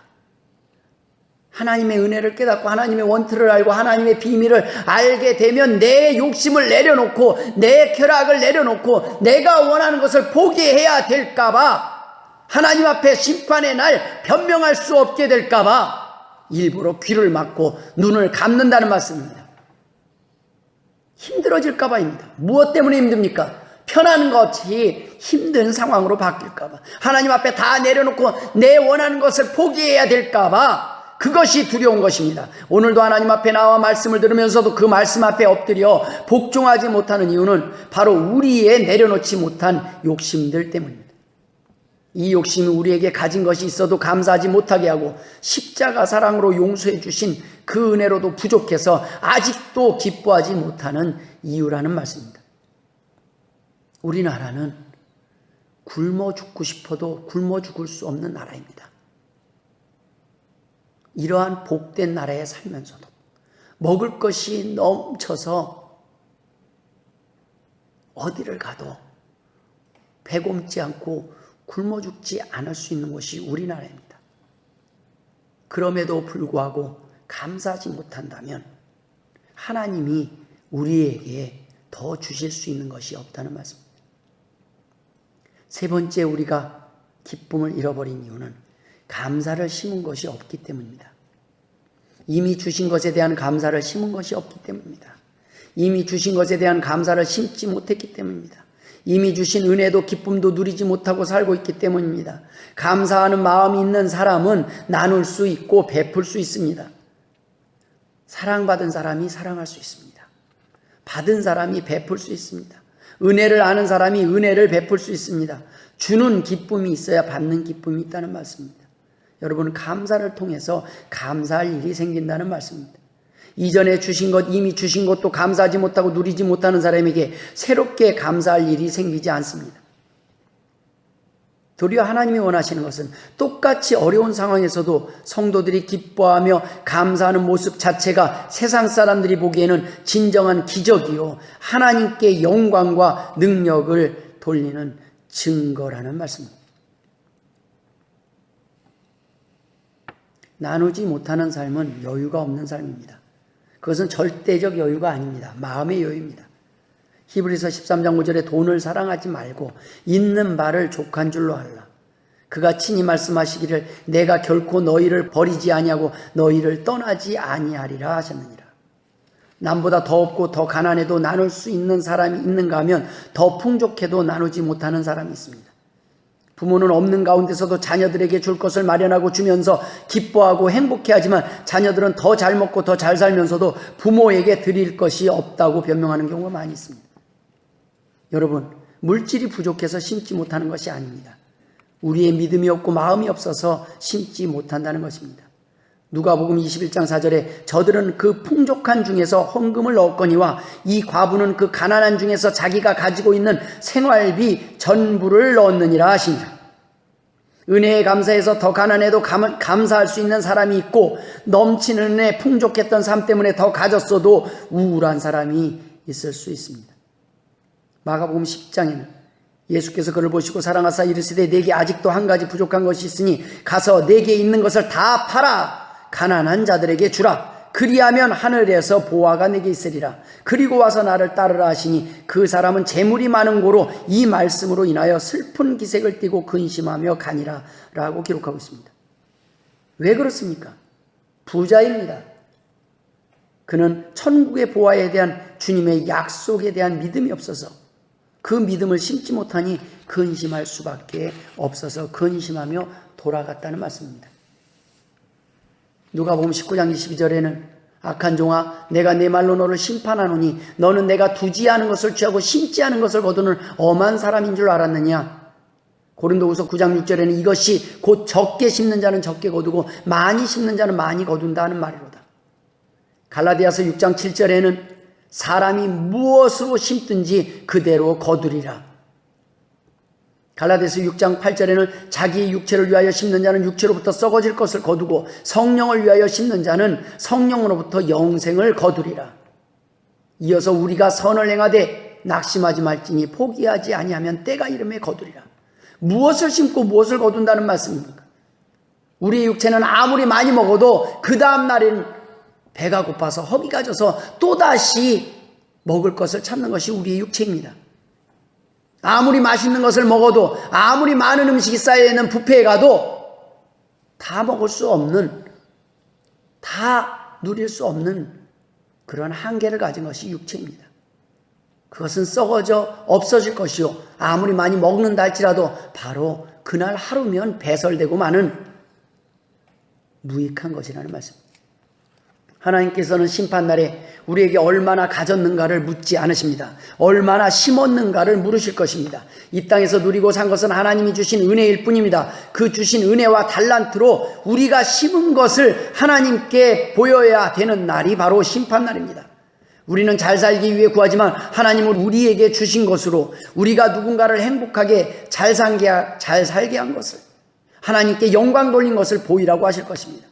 하나님의 은혜를 깨닫고 하나님의 원투를 알고 하나님의 비밀을 알게 되면 내 욕심을 내려놓고 내 쾌락을 내려놓고 내가 원하는 것을 포기해야 될까봐, 하나님 앞에 심판의 날 변명할 수 없게 될까봐 일부러 귀를 막고 눈을 감는다는 말씀입니다. 힘들어질까봐입니다. 무엇 때문에 힘듭니까? 편한 것이 힘든 상황으로 바뀔까봐, 하나님 앞에 다 내려놓고 내 원하는 것을 포기해야 될까봐 그것이 두려운 것입니다. 오늘도 하나님 앞에 나와 말씀을 들으면서도 그 말씀 앞에 엎드려 복종하지 못하는 이유는 바로 우리의 내려놓지 못한 욕심들 때문입니다. 이 욕심이 우리에게 가진 것이 있어도 감사하지 못하게 하고 십자가 사랑으로 용서해 주신 그 은혜로도 부족해서 아직도 기뻐하지 못하는 이유라는 말씀입니다. 우리나라는 굶어 죽고 싶어도 굶어 죽을 수 없는 나라입니다. 이러한 복된 나라에 살면서도 먹을 것이 넘쳐서 어디를 가도 배고프지 않고 굶어 죽지 않을 수 있는 곳이 우리나라입니다. 그럼에도 불구하고 감사하지 못한다면 하나님이 우리에게 더 주실 수 있는 것이 없다는 말씀입니다. 세 번째, 우리가 기쁨을 잃어버린 이유는 감사를 심은 것이 없기 때문입니다. 이미 주신 것에 대한 감사를 심은 것이 없기 때문입니다. 이미 주신 것에 대한 감사를 심지 못했기 때문입니다. 이미 주신 은혜도 기쁨도 누리지 못하고 살고 있기 때문입니다. 감사하는 마음이 있는 사람은 나눌 수 있고 베풀 수 있습니다. 사랑받은 사람이 사랑할 수 있습니다. 받은 사람이 베풀 수 있습니다. 은혜를 아는 사람이 은혜를 베풀 수 있습니다. 주는 기쁨이 있어야 받는 기쁨이 있다는 말씀입니다. 여러분, 감사를 통해서 감사할 일이 생긴다는 말씀입니다. 이전에 주신 것, 이미 주신 것도 감사하지 못하고 누리지 못하는 사람에게 새롭게 감사할 일이 생기지 않습니다. 도리어 하나님이 원하시는 것은 똑같이 어려운 상황에서도 성도들이 기뻐하며 감사하는 모습 자체가 세상 사람들이 보기에는 진정한 기적이요, 하나님께 영광과 능력을 돌리는 증거라는 말씀입니다. 나누지 못하는 삶은 여유가 없는 삶입니다. 그것은 절대적 여유가 아닙니다. 마음의 여유입니다. 히브리서 13장 5절에 돈을 사랑하지 말고 있는 바를 족한 줄로 알라. 그가 친히 말씀하시기를 내가 결코 너희를 버리지 아니하고 너희를 떠나지 아니하리라 하셨느니라. 남보다 더 없고 더 가난해도 나눌 수 있는 사람이 있는가 하면 더 풍족해도 나누지 못하는 사람이 있습니다. 부모는 없는 가운데서도 자녀들에게 줄 것을 마련하고 주면서 기뻐하고 행복해하지만 자녀들은 더 잘 먹고 더 잘 살면서도 부모에게 드릴 것이 없다고 변명하는 경우가 많이 있습니다. 여러분, 물질이 부족해서 심지 못하는 것이 아닙니다. 우리의 믿음이 없고 마음이 없어서 심지 못한다는 것입니다. 누가복음 21장 4절에 저들은 그 풍족한 중에서 헌금을 넣었거니와 이 과부는 그 가난한 중에서 자기가 가지고 있는 생활비 전부를 넣었느니라 하시니라. 은혜에 감사해서 더 가난해도 감사할 수 있는 사람이 있고 넘치는 은혜 풍족했던 삶 때문에 더 가졌어도 우울한 사람이 있을 수 있습니다. 마가복음 10장에는 예수께서 그를 보시고 사랑하사 이르시되 내게 아직도 한 가지 부족한 것이 있으니 가서 내게 있는 것을 다 팔아 가난한 자들에게 주라. 그리하면 하늘에서 보화가 내게 있으리라. 그리고 와서 나를 따르라 하시니 그 사람은 재물이 많은 고로 이 말씀으로 인하여 슬픈 기색을 띠고 근심하며 가니라 라고 기록하고 있습니다. 왜 그렇습니까? 부자입니다. 그는 천국의 보화에 대한 주님의 약속에 대한 믿음이 없어서 그 믿음을 심지 못하니 근심할 수밖에 없어서 근심하며 돌아갔다는 말씀입니다. 누가복음 19장 22절에는 악한 종아 내가 내 말로 너를 심판하노니 너는 내가 두지 않은 것을 취하고 심지 않은 것을 거두는 엄한 사람인 줄 알았느냐. 고린도후서 9장 6절에는 이것이 곧 적게 심는 자는 적게 거두고 많이 심는 자는 많이 거둔다 하는 말이로다. 갈라디아서 6장 7절에는 사람이 무엇으로 심든지 그대로 거두리라. 갈라디아서 6장 8절에는 자기의 육체를 위하여 심는 자는 육체로부터 썩어질 것을 거두고 성령을 위하여 심는 자는 성령으로부터 영생을 거두리라. 이어서 우리가 선을 행하되 낙심하지 말지니 포기하지 아니하면 때가 이름에 거두리라. 무엇을 심고 무엇을 거둔다는 말씀입니까? 우리의 육체는 아무리 많이 먹어도 그 다음 날에는 배가 고파서 허기가 져서 또다시 먹을 것을 찾는 것이 우리의 육체입니다. 아무리 맛있는 것을 먹어도 아무리 많은 음식이 쌓여있는 뷔페에 가도 다 먹을 수 없는, 다 누릴 수 없는 그런 한계를 가진 것이 육체입니다. 그것은 썩어져 없어질 것이요 아무리 많이 먹는다 할지라도 바로 그날 하루면 배설되고 마는 무익한 것이라는 말씀입니다. 하나님께서는 심판날에 우리에게 얼마나 가졌는가를 묻지 않으십니다. 얼마나 심었는가를 물으실 것입니다. 이 땅에서 누리고 산 것은 하나님이 주신 은혜일 뿐입니다. 그 주신 은혜와 달란트로 우리가 심은 것을 하나님께 보여야 되는 날이 바로 심판날입니다. 우리는 잘 살기 위해 구하지만 하나님은 우리에게 주신 것으로 우리가 누군가를 행복하게 잘 살게 한 것을, 하나님께 영광 돌린 것을 보이라고 하실 것입니다.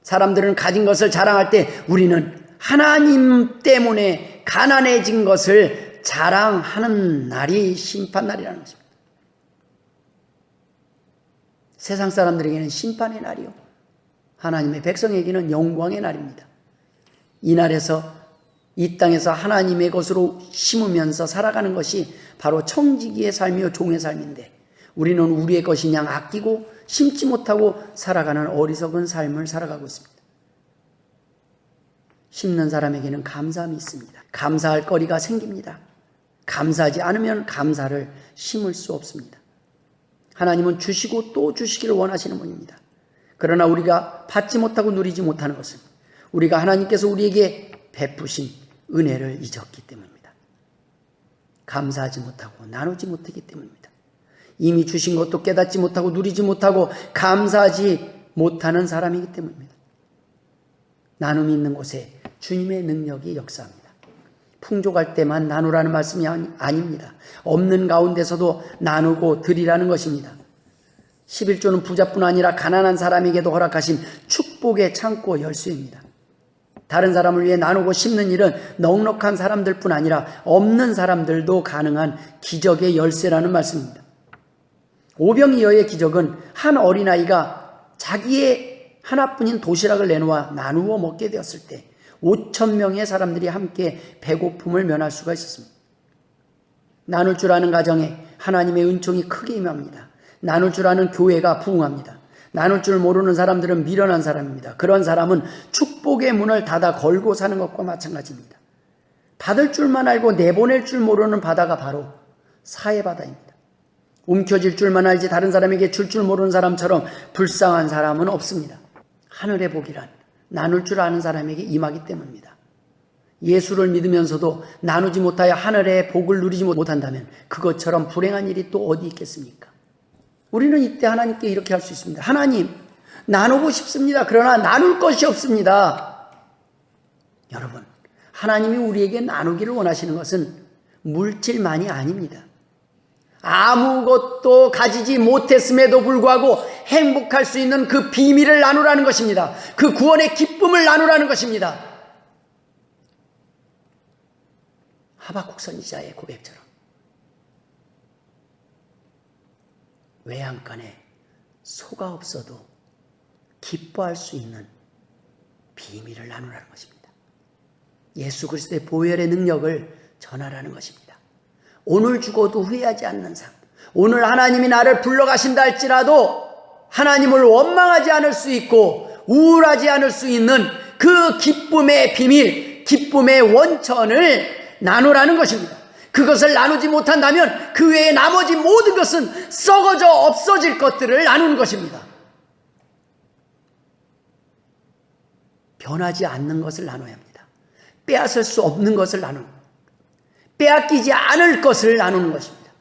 사람들은 가진 것을 자랑할 때 우리는 하나님 때문에 가난해진 것을 자랑하는 날이 심판날이라는 것입니다. 세상 사람들에게는 심판의 날이요 하나님의 백성에게는 영광의 날입니다. 이 날에서 이 땅에서 하나님의 것으로 심으면서 살아가는 것이 바로 청지기의 삶이요 종의 삶인데 우리는 우리의 것인 양 아끼고 심지 못하고 살아가는 어리석은 삶을 살아가고 있습니다. 심는 사람에게는 감사함이 있습니다. 감사할 거리가 생깁니다. 감사하지 않으면 감사를 심을 수 없습니다. 하나님은 주시고 또 주시기를 원하시는 분입니다. 그러나 우리가 받지 못하고 누리지 못하는 것은 우리가 하나님께서 우리에게 베푸신 은혜를 잊었기 때문입니다. 감사하지 못하고 나누지 못하기 때문입니다. 이미 주신 것도 깨닫지 못하고 누리지 못하고 감사하지 못하는 사람이기 때문입니다. 나눔이 있는 곳에 주님의 능력이 역사합니다. 풍족할 때만 나누라는 말씀이 아닙니다. 없는 가운데서도 나누고 드리라는 것입니다. 11조는 부자뿐 아니라 가난한 사람에게도 허락하신 축복의 창고 열쇠입니다. 다른 사람을 위해 나누고 심는 일은 넉넉한 사람들뿐 아니라 없는 사람들도 가능한 기적의 열쇠라는 말씀입니다. 오병이어의 기적은 한 어린아이가 자기의 하나뿐인 도시락을 내놓아 나누어 먹게 되었을 때 5,000명의 사람들이 함께 배고픔을 면할 수가 있었습니다. 나눌 줄 아는 가정에 하나님의 은총이 크게 임합니다. 나눌 줄 아는 교회가 부흥합니다. 나눌 줄 모르는 사람들은 미련한 사람입니다. 그런 사람은 축복의 문을 닫아 걸고 사는 것과 마찬가지입니다. 받을 줄만 알고 내보낼 줄 모르는 바다가 바로 사해 바다입니다. 움켜쥘 줄만 알지 다른 사람에게 줄 모르는 사람처럼 불쌍한 사람은 없습니다. 하늘의 복이란 나눌 줄 아는 사람에게 임하기 때문입니다. 예수를 믿으면서도 나누지 못하여 하늘의 복을 누리지 못한다면 그것처럼 불행한 일이 또 어디 있겠습니까? 우리는 이때 하나님께 이렇게 할 수 있습니다. 하나님, 나누고 싶습니다. 그러나 나눌 것이 없습니다. 여러분, 하나님이 우리에게 나누기를 원하시는 것은 물질만이 아닙니다. 아무것도 가지지 못했음에도 불구하고 행복할 수 있는 그 비밀을 나누라는 것입니다. 그 구원의 기쁨을 나누라는 것입니다. 하박국 선지자의 고백처럼 외양간에 소가 없어도 기뻐할 수 있는 비밀을 나누라는 것입니다. 예수 그리스도의 보혈의 능력을 전하라는 것입니다. 오늘 죽어도 후회하지 않는 삶, 오늘 하나님이 나를 불러가신다 할지라도 하나님을 원망하지 않을 수 있고 우울하지 않을 수 있는 그 기쁨의 비밀, 기쁨의 원천을 나누라는 것입니다. 그것을 나누지 못한다면 그 외에 나머지 모든 것은 썩어져 없어질 것들을 나누는 것입니다. 변하지 않는 것을 나눠야 합니다. 빼앗을 수 없는 것을 나누는 것, 빼앗기지 않을 것을 나누는 것입니다.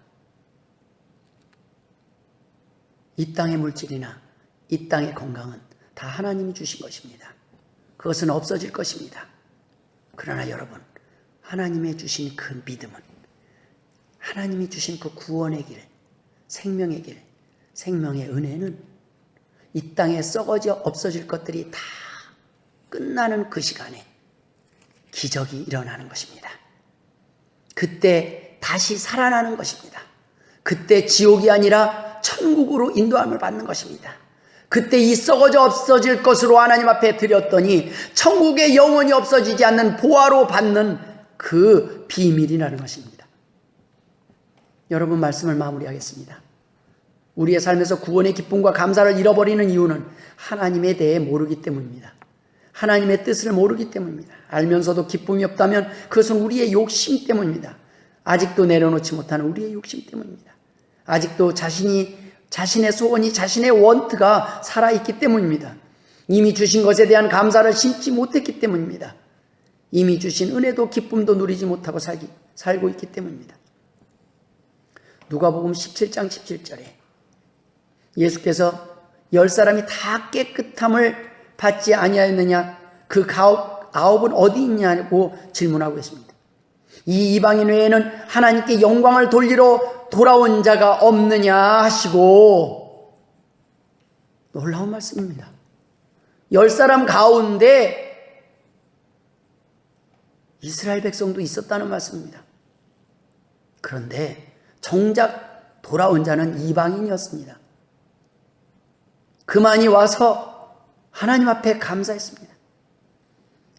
이 땅의 물질이나 이 땅의 건강은 다 하나님이 주신 것입니다. 그것은 없어질 것입니다. 그러나 여러분, 하나님의 주신 그 믿음은, 하나님이 주신 그 구원의 길, 생명의 길, 생명의 은혜는 이 땅에 썩어져 없어질 것들이 다 끝나는 그 시간에 기적이 일어나는 것입니다. 그때 다시 살아나는 것입니다. 그때 지옥이 아니라 천국으로 인도함을 받는 것입니다. 그때 이 썩어져 없어질 것으로 하나님 앞에 드렸더니 천국에 영원히 없어지지 않는 보화로 받는 그 비밀이라는 것입니다. 여러분, 말씀을 마무리하겠습니다. 우리의 삶에서 구원의 기쁨과 감사를 잃어버리는 이유는 하나님에 대해 모르기 때문입니다. 하나님의 뜻을 모르기 때문입니다. 알면서도 기쁨이 없다면 그것은 우리의 욕심 때문입니다. 아직도 내려놓지 못하는 우리의 욕심 때문입니다. 아직도 자신의 소원이, 자신의 원트가 살아있기 때문입니다. 이미 주신 것에 대한 감사를 심지 못했기 때문입니다. 이미 주신 은혜도 기쁨도 누리지 못하고 살고 있기 때문입니다. 누가복음 17장 17절에 예수께서 10사람이 다 깨끗함을 받지 아니하였느냐, 그 아홉은 어디 있냐고 질문하고 있습니다. 이 이방인 외에는 하나님께 영광을 돌리러 돌아온 자가 없느냐 하시고, 놀라운 말씀입니다. 10사람 가운데 이스라엘 백성도 있었다는 말씀입니다. 그런데 정작 돌아온 자는 이방인이었습니다. 그만이 와서 하나님 앞에 감사했습니다.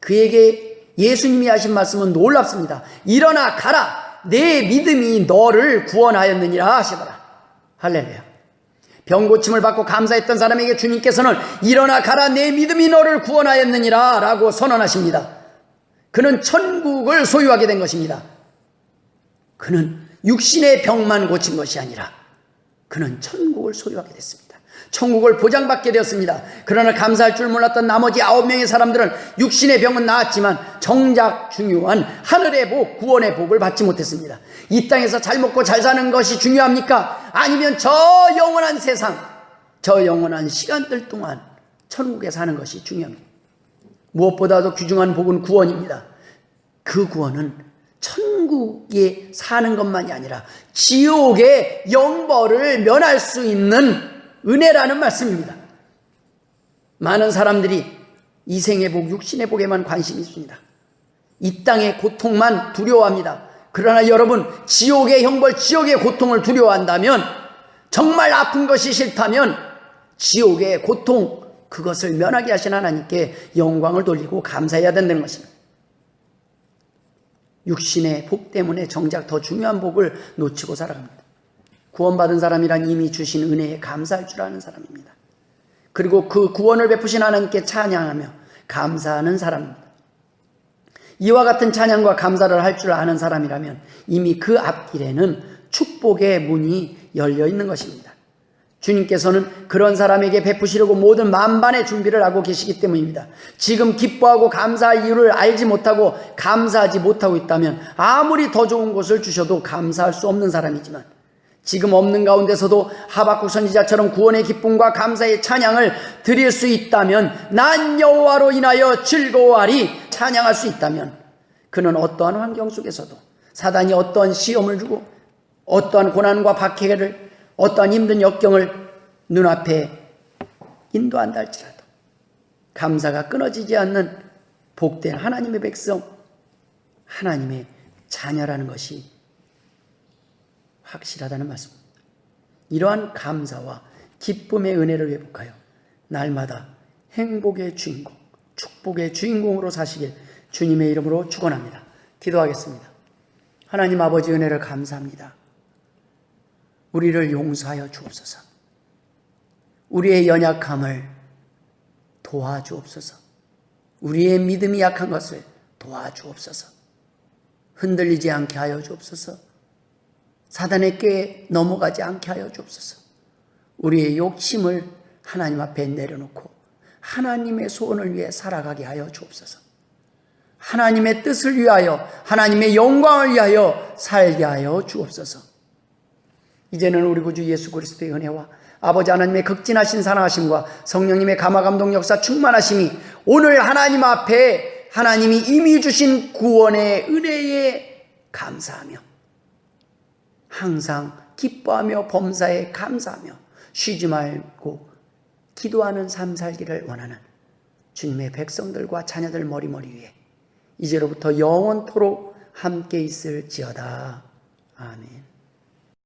그에게 예수님이 하신 말씀은 놀랍습니다. 일어나 가라, 내 믿음이 너를 구원하였느니라 하시더라. 할렐루야. 병 고침을 받고 감사했던 사람에게 주님께서는 일어나 가라, 내 믿음이 너를 구원하였느니라 라고 선언하십니다. 그는 천국을 소유하게 된 것입니다. 그는 육신의 병만 고친 것이 아니라 그는 천국을 소유하게 됐습니다. 천국을 보장받게 되었습니다. 그러나 감사할 줄 몰랐던 나머지 9명의 사람들은 육신의 병은 나았지만 정작 중요한 하늘의 복, 구원의 복을 받지 못했습니다. 이 땅에서 잘 먹고 잘 사는 것이 중요합니까? 아니면 저 영원한 세상, 저 영원한 시간들 동안 천국에 사는 것이 중요합니다. 무엇보다도 귀중한 복은 구원입니다. 그 구원은 천국에 사는 것만이 아니라 지옥의 영벌을 면할 수 있는 은혜라는 말씀입니다. 많은 사람들이 이 생의 복, 육신의 복에만 관심이 있습니다. 이 땅의 고통만 두려워합니다. 그러나 여러분, 지옥의 형벌, 지옥의 고통을 두려워한다면, 정말 아픈 것이 싫다면 지옥의 고통, 그것을 면하게 하신 하나님께 영광을 돌리고 감사해야 된다는 것입니다. 육신의 복 때문에 정작 더 중요한 복을 놓치고 살아갑니다. 구원받은 사람이란 이미 주신 은혜에 감사할 줄 아는 사람입니다. 그리고 그 구원을 베푸신 하나님께 찬양하며 감사하는 사람입니다. 이와 같은 찬양과 감사를 할 줄 아는 사람이라면 이미 그 앞길에는 축복의 문이 열려 있는 것입니다. 주님께서는 그런 사람에게 베푸시려고 모든 만반의 준비를 하고 계시기 때문입니다. 지금 기뻐하고 감사할 이유를 알지 못하고 감사하지 못하고 있다면 아무리 더 좋은 것을 주셔도 감사할 수 없는 사람이지만, 지금 없는 가운데서도 하박국 선지자처럼 구원의 기쁨과 감사의 찬양을 드릴 수 있다면, 난 여호와로 인하여 즐거워하리 찬양할 수 있다면, 그는 어떠한 환경 속에서도 사단이 어떠한 시험을 주고 어떠한 고난과 박해를, 어떠한 힘든 역경을 눈앞에 인도한다 할지라도 감사가 끊어지지 않는 복된 하나님의 백성, 하나님의 자녀라는 것이 확실하다는 말씀입니다. 이러한 감사와 기쁨의 은혜를 회복하여 날마다 행복의 주인공, 축복의 주인공으로 사시길 주님의 이름으로 축원합니다. 기도하겠습니다. 하나님 아버지, 은혜를 감사합니다. 우리를 용서하여 주옵소서. 우리의 연약함을 도와주옵소서. 우리의 믿음이 약한 것을 도와주옵소서. 흔들리지 않게 하여 주옵소서. 사단의 꾀에 넘어가지 않게 하여 주옵소서. 우리의 욕심을 하나님 앞에 내려놓고 하나님의 소원을 위해 살아가게 하여 주옵소서. 하나님의 뜻을 위하여, 하나님의 영광을 위하여 살게 하여 주옵소서. 이제는 우리 구주 예수 그리스도의 은혜와 아버지 하나님의 극진하신 사랑하심과 성령님의 감화감동 역사 충만하심이 오늘 하나님 앞에 하나님이 이미 주신 구원의 은혜에 감사하며 항상 기뻐하며 범사에 감사하며 쉬지 말고 기도하는 삶 살기를 원하는 주님의 백성들과 자녀들 머리머리 위에 이제로부터 영원토록 함께 있을지어다. 아멘.